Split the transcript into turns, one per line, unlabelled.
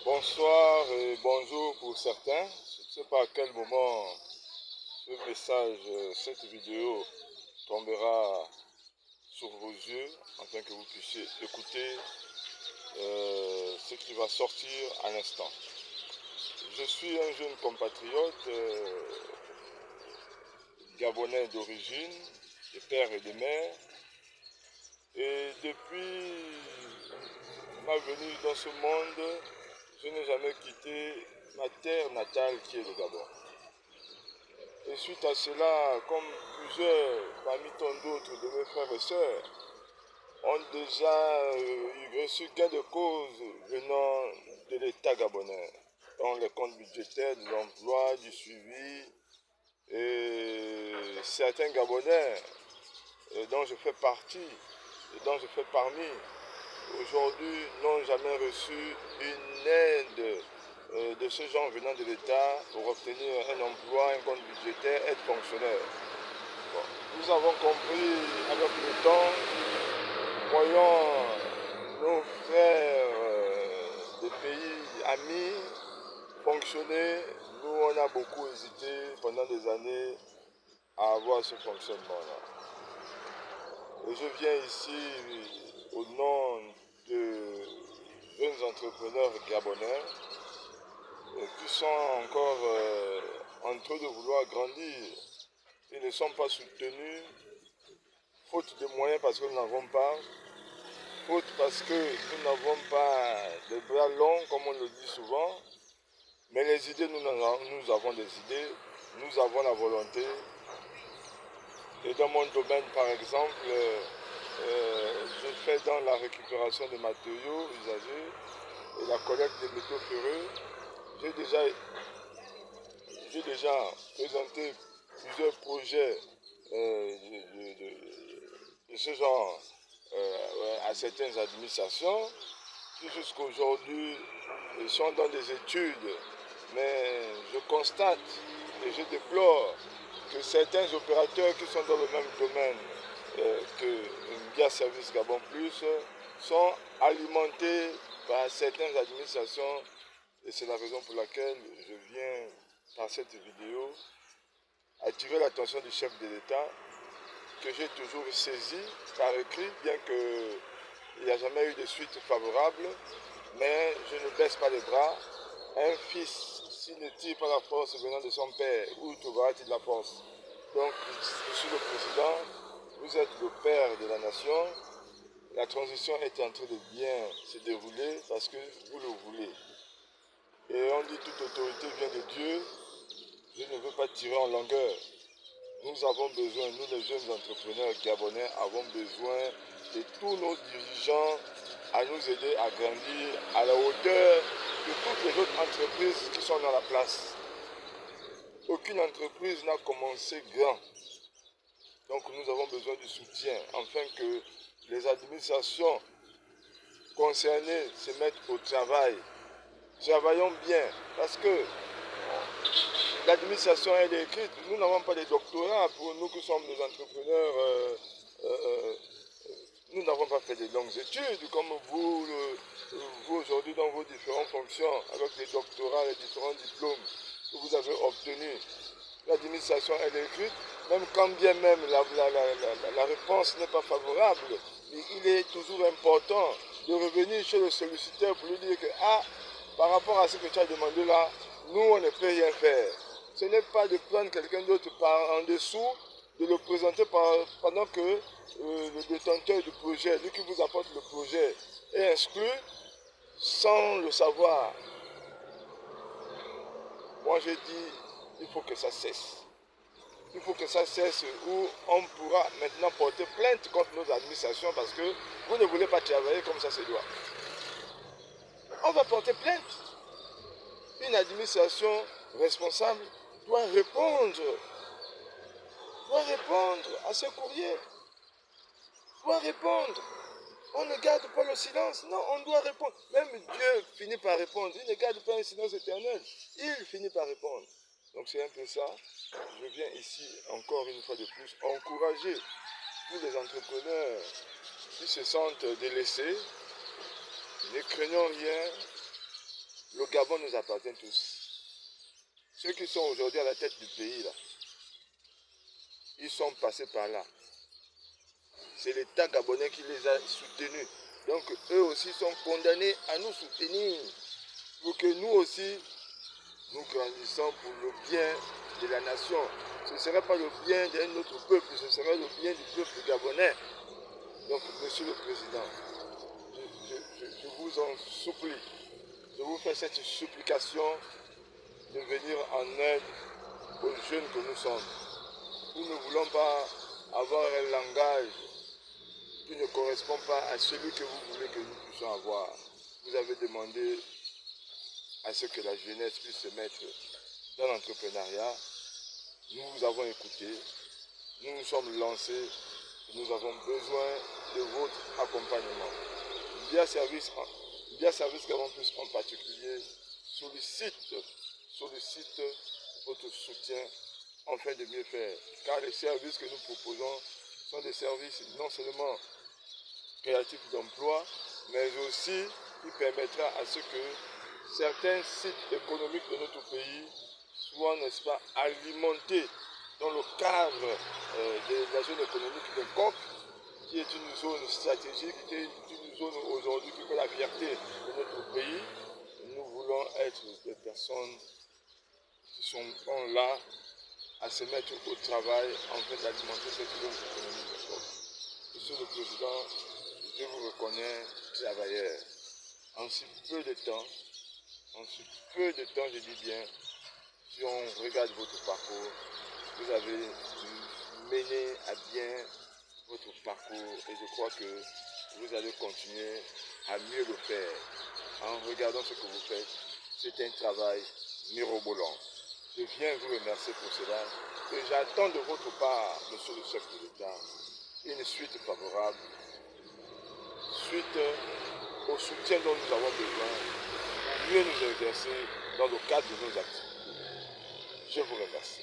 Bonsoir et bonjour pour certains. Je ne sais pas à quel moment ce message, cette vidéo tombera sur vos yeux afin que vous puissiez écouter ce qui va sortir à l'instant. Je suis un jeune compatriote gabonais d'origine, de père et de mère, et depuis ma venue dans ce monde, je n'ai jamais quitté ma terre natale qui est le Gabon. Et suite à cela, comme plusieurs, parmi tant d'autres de mes frères et sœurs, ont déjà reçu gain de cause venant de l'État gabonais, dans les comptes budgétaires, de l'emploi, du suivi, et certains Gabonais dont je fais partie, et dont je fais parmi, aujourd'hui n'ont jamais reçu une aide de ce genre venant de l'État pour obtenir un emploi, un compte budgétaire, être fonctionnaire. Bon, nous avons compris avec le temps, voyant nos frères des pays amis fonctionner, nous on a beaucoup hésité pendant des années à avoir ce fonctionnement-là. Et je viens ici au nom de jeunes entrepreneurs gabonais qui sont encore en train de vouloir grandir. Ils ne sont pas soutenus, faute de moyens parce que nous n'avons pas, faute parce que nous n'avons pas de bras longs comme on le dit souvent, mais les idées, nous avons des idées, nous avons la volonté. Et dans mon domaine par exemple, je fais dans la récupération de matériaux usagés et la collecte des métaux ferreux. J'ai déjà présenté plusieurs projets de ce genre à certaines administrations qui jusqu'à aujourd'hui sont dans des études. Mais je constate et je déplore que certains opérateurs qui sont dans le même domaine que Mbia Service Gabon Plus sont alimentés par certaines administrations, et c'est la raison pour laquelle je viens par cette vidéo attirer l'attention du chef de l'État que j'ai toujours saisi par écrit, bien qu'il n'y a jamais eu de suite favorable, mais je ne baisse pas les bras. Un fils, s'il ne tire pas la force venant de son père, où trouvera-t-il la force? Donc, je suis le président, vous êtes le père de la nation, la transition est en train de bien se dérouler parce que vous le voulez. Et on dit toute autorité vient de Dieu, je ne veux pas tirer en longueur. Nous avons besoin, nous les jeunes entrepreneurs gabonais, avons besoin de tous nos dirigeants à nous aider à grandir à la hauteur de toutes les autres entreprises qui sont dans la place. Aucune entreprise n'a commencé grand. Donc nous avons besoin du soutien afin que les administrations concernées se mettent au travail. Travaillons bien parce que l'administration elle est écrite. Nous n'avons pas de doctorat pour nous qui sommes des entrepreneurs. Nous n'avons pas fait de longues études comme vous, vous aujourd'hui dans vos différentes fonctions avec les doctorats, les différents diplômes que vous avez obtenus. L'administration elle est écrite, même quand bien même la réponse n'est pas favorable, mais il est toujours important de revenir chez le solliciteur pour lui dire que par rapport à ce que tu as demandé là, nous on ne peut rien faire. Ce n'est pas de prendre quelqu'un d'autre par en dessous, de le présenter pendant que le détenteur du projet, lui qui vous apporte le projet, est exclu sans le savoir. Moi j'ai dit, il faut que ça cesse. Il faut que ça cesse où on pourra maintenant porter plainte contre nos administrations parce que vous ne voulez pas travailler comme ça se doit. On va porter plainte. Une administration responsable doit répondre à ce courrier. Doit répondre. On ne garde pas le silence. Non, on doit répondre. Même Dieu finit par répondre. Il ne garde pas un silence éternel. Il finit par répondre. Donc c'est un peu ça. Je viens ici, encore une fois de plus, encourager tous les entrepreneurs qui se sentent délaissés. Ne craignons rien. Le Gabon nous appartient tous. Ceux qui sont aujourd'hui à la tête du pays, là, ils sont passés par là. C'est l'État gabonais qui les a soutenus. Donc eux aussi sont condamnés à nous soutenir pour que nous aussi, nous grandissons pour le bien de la nation. Ce ne serait pas le bien d'un autre peuple, ce serait le bien du peuple gabonais. Donc, Monsieur le Président, je vous en supplie, je vous fais cette supplication de venir en aide aux jeunes que nous sommes. Nous ne voulons pas avoir un langage qui ne correspond pas à celui que vous voulez que nous puissions avoir. Vous avez demandé à ce que la jeunesse puisse se mettre dans l'entrepreneuriat. Nous vous avons écouté, nous nous sommes lancés, nous avons besoin de votre accompagnement. Via Service Gabon Plus en particulier sollicite votre soutien afin de mieux faire. Car les services que nous proposons sont des services non seulement créatifs d'emploi, mais aussi qui permettra à ce que certains sites économiques de notre pays soient, n'est-ce pas, alimentés dans le cadre de la zone économique de Coq, qui est une zone stratégique, qui est une zone aujourd'hui qui fait la fierté de notre pays. Nous voulons être des personnes qui sont là à se mettre au travail afin d'alimenter cette zone économique de Coq. Monsieur le Président, je vous reconnais travailleur. En si peu de temps, je dis bien, si on regarde votre parcours, vous avez mené à bien votre parcours et je crois que vous allez continuer à mieux le faire. En regardant ce que vous faites, c'est un travail mirobolant. Je viens vous remercier pour cela et j'attends de votre part, Monsieur le chef de l'État, une suite favorable, suite au soutien dont nous avons besoin pour mieux nous exercer dans le cadre de nos activités. Je vous remercie.